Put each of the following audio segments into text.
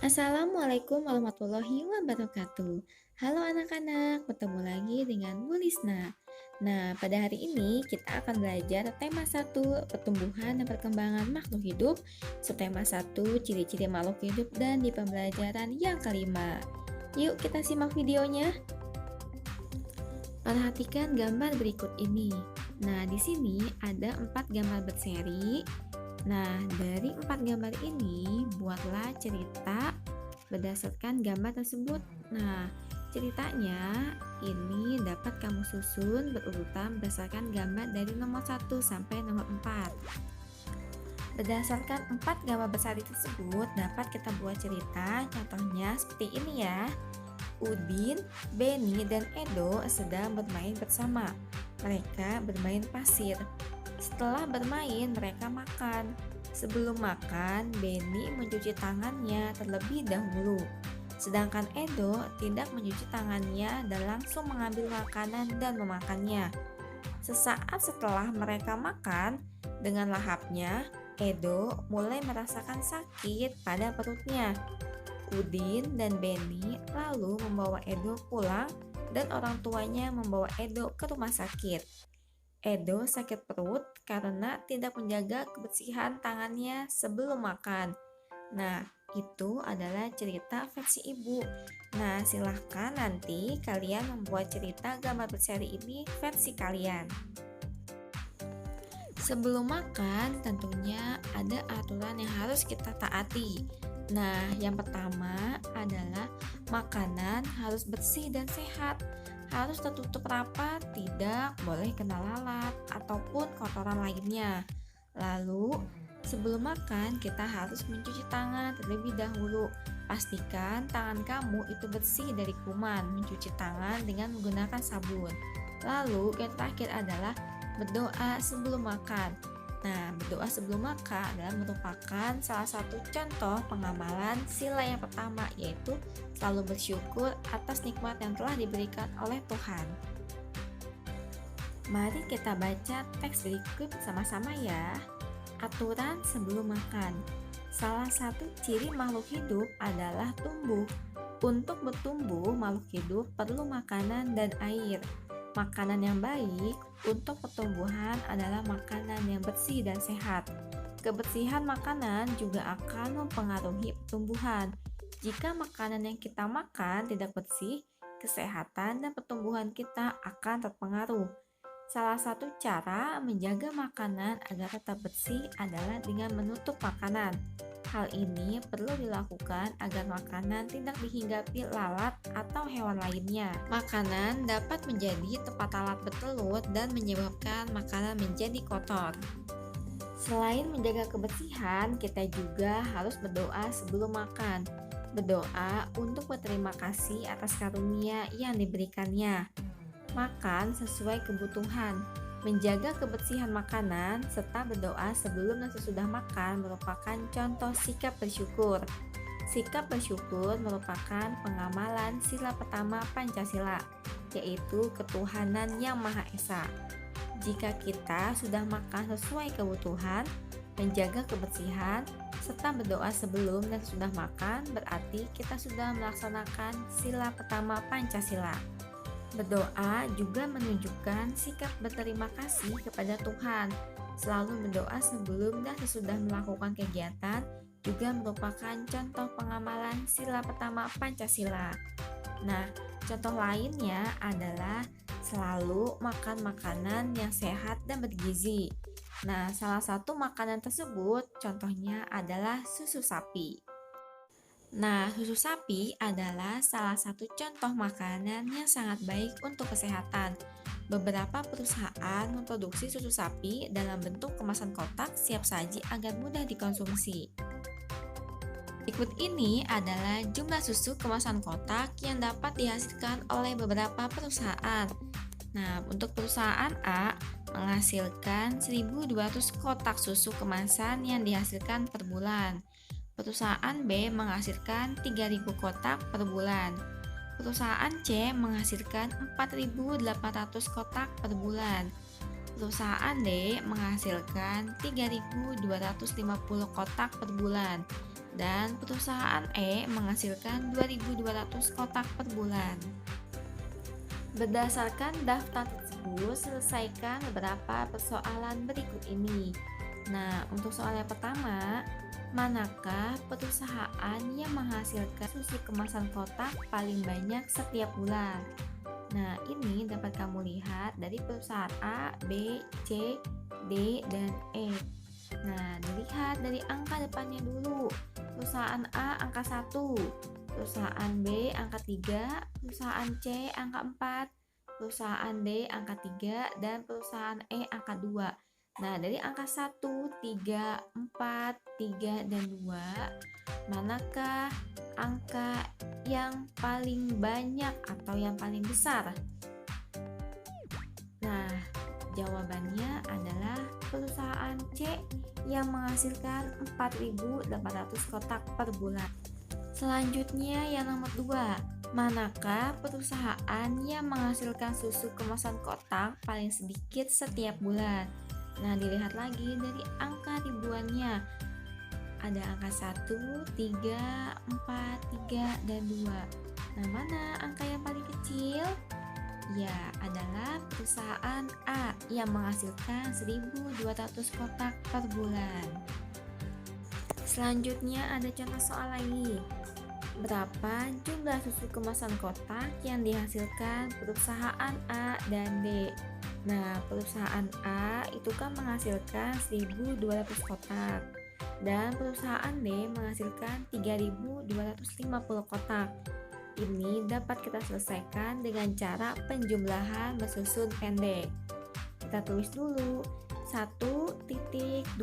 Assalamualaikum warahmatullahi wabarakatuh. Halo anak-anak, bertemu lagi dengan Bu Lisna. Nah, pada hari ini kita akan belajar tema 1, pertumbuhan dan perkembangan makhluk hidup, subtema 1, ciri-ciri makhluk hidup, dan di pembelajaran yang kelima. Yuk kita simak videonya. Perhatikan gambar berikut ini. Nah, di sini ada 4 gambar berseri. Nah, dari 4 gambar ini, buatlah cerita berdasarkan gambar tersebut. Nah, ceritanya ini dapat kamu susun berurutan berdasarkan gambar dari nomor 1 sampai nomor 4. Berdasarkan 4 gambar besar tersebut, dapat kita buat cerita. Contohnya seperti ini ya. Udin, Beni, dan Edo sedang bermain bersama. Mereka bermain pasir. Setelah bermain, mereka makan. Sebelum makan, Beni mencuci tangannya terlebih dahulu. Sedangkan Edo tidak mencuci tangannya dan langsung mengambil makanan dan memakannya. Sesaat setelah mereka makan, dengan lahapnya, Edo mulai merasakan sakit pada perutnya. Udin dan Beni lalu membawa Edo pulang dan orang tuanya membawa Edo ke rumah sakit. Edo sakit perut karena tidak menjaga kebersihan tangannya sebelum makan. Nah, itu adalah cerita versi ibu. Nah, silahkan nanti kalian membuat cerita gambar berseri ini versi kalian. Sebelum makan, tentunya ada aturan yang harus kita taati. Nah, yang pertama adalah makanan harus bersih dan sehat. Harus tertutup rapat, tidak boleh kena lalat ataupun kotoran lainnya. Lalu, sebelum makan kita harus mencuci tangan terlebih dahulu. Pastikan tangan kamu itu bersih dari kuman. Mencuci tangan dengan menggunakan sabun. Lalu, yang terakhir adalah berdoa sebelum makan. Nah, berdoa sebelum makan adalah merupakan salah satu contoh pengamalan sila yang pertama, yaitu selalu bersyukur atas nikmat yang telah diberikan oleh Tuhan. Mari kita baca teks berikut sama-sama ya. Aturan sebelum makan. Salah satu ciri makhluk hidup adalah tumbuh. Untuk bertumbuh, makhluk hidup perlu makanan dan air. Makanan yang baik untuk pertumbuhan adalah makanan yang bersih dan sehat. Kebersihan makanan juga akan mempengaruhi pertumbuhan. Jika makanan yang kita makan tidak bersih, kesehatan dan pertumbuhan kita akan terpengaruh. Salah satu cara menjaga makanan agar tetap bersih adalah dengan menutup makanan. Hal ini perlu dilakukan agar makanan tidak dihinggapi lalat atau hewan lainnya. Makanan dapat menjadi tempat lalat bertelur dan menyebabkan makanan menjadi kotor. Selain menjaga kebersihan, kita juga harus berdoa sebelum makan. Berdoa untuk berterima kasih atas karunia yang diberikannya. Makan sesuai kebutuhan. Menjaga kebersihan makanan serta berdoa sebelum dan sesudah makan merupakan contoh sikap bersyukur. Sikap bersyukur merupakan pengamalan sila pertama Pancasila, yaitu ketuhanan yang Maha Esa. Jika kita sudah makan sesuai kebutuhan, menjaga kebersihan, serta berdoa sebelum dan sesudah makan, berarti kita sudah melaksanakan sila pertama Pancasila. Berdoa juga menunjukkan sikap berterima kasih kepada Tuhan. Selalu berdoa sebelum dan sesudah melakukan kegiatan juga merupakan contoh pengamalan sila pertama Pancasila. Nah, contoh lainnya adalah selalu makan makanan yang sehat dan bergizi. Nah, salah satu makanan tersebut contohnya adalah susu sapi. Nah, susu sapi adalah salah satu contoh makanan yang sangat baik untuk kesehatan. Beberapa perusahaan memproduksi susu sapi dalam bentuk kemasan kotak siap saji agar mudah dikonsumsi. Berikut ini adalah jumlah susu kemasan kotak yang dapat dihasilkan oleh beberapa perusahaan. Nah, untuk perusahaan A menghasilkan 1.200 kotak susu kemasan yang dihasilkan per bulan. Perusahaan B menghasilkan 3.000 kotak per bulan. Perusahaan C menghasilkan 4.800 kotak per bulan. Perusahaan D menghasilkan 3.250 kotak per bulan dan perusahaan E menghasilkan 2.200 kotak per bulan. Berdasarkan daftar tersebut, selesaikan beberapa persoalan berikut ini. Nah, untuk soal yang pertama, manakah perusahaan yang menghasilkan susu kemasan kotak paling banyak setiap bulan? Nah, ini dapat kamu lihat dari perusahaan A, B, C, D, dan E. Nah, dilihat dari angka depannya dulu. Perusahaan A angka 1, perusahaan B angka 3, perusahaan C angka 4, perusahaan D angka 3, dan perusahaan E angka 2. Nah, dari angka 1, 3, 4, 3, dan 2, manakah angka yang paling banyak atau yang paling besar? Nah, jawabannya adalah perusahaan C yang menghasilkan 4.800 kotak per bulan. Selanjutnya yang nomor 2, manakah perusahaan yang menghasilkan susu kemasan kotak paling sedikit setiap bulan? Nah, dilihat lagi dari angka ribuannya. Ada angka 1, 3, 4, 3, dan 2. Nah, mana angka yang paling kecil? Ya, adalah perusahaan A yang menghasilkan 1.200 kotak per bulan. Selanjutnya ada contoh soal lagi. Berapa jumlah susu kemasan kotak yang dihasilkan perusahaan A dan D? Nah, perusahaan A itu kan menghasilkan 1.200 kotak dan perusahaan D menghasilkan 3.250 kotak. Ini dapat kita selesaikan dengan cara penjumlahan bersusun pendek. Kita tulis dulu 1.200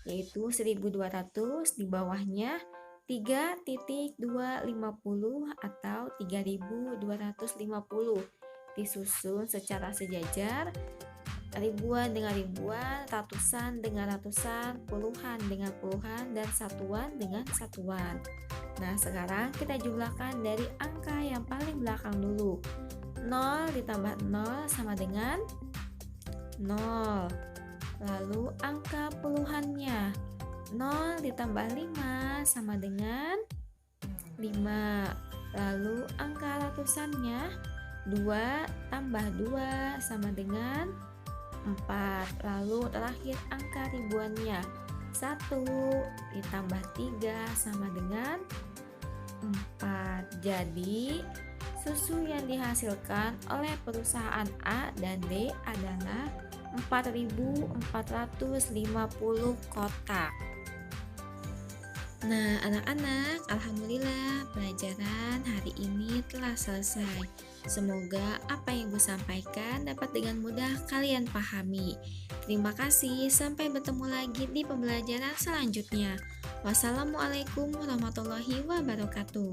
yaitu 1.200, di bawahnya 3.250 atau 3.250, disusun secara sejajar, ribuan dengan ribuan, ratusan dengan ratusan, puluhan dengan puluhan, dan satuan dengan satuan. Nah, sekarang kita jumlahkan dari angka yang paling belakang dulu. 0 ditambah 0 sama dengan 0. Lalu angka puluhannya, 0 ditambah 5 sama dengan 5. Lalu angka ratusannya, 2 tambah 2 sama dengan 4. Lalu terakhir angka ribuannya, 1 ditambah 3 sama dengan 4. Jadi susu yang dihasilkan oleh perusahaan A dan D adalah 4.450 kotak. Nah, anak-anak, alhamdulillah pelajaran hari ini telah selesai. Semoga apa yang Ibu sampaikan dapat dengan mudah kalian pahami. Terima kasih, sampai bertemu lagi di pembelajaran selanjutnya. Wassalamualaikum warahmatullahi wabarakatuh.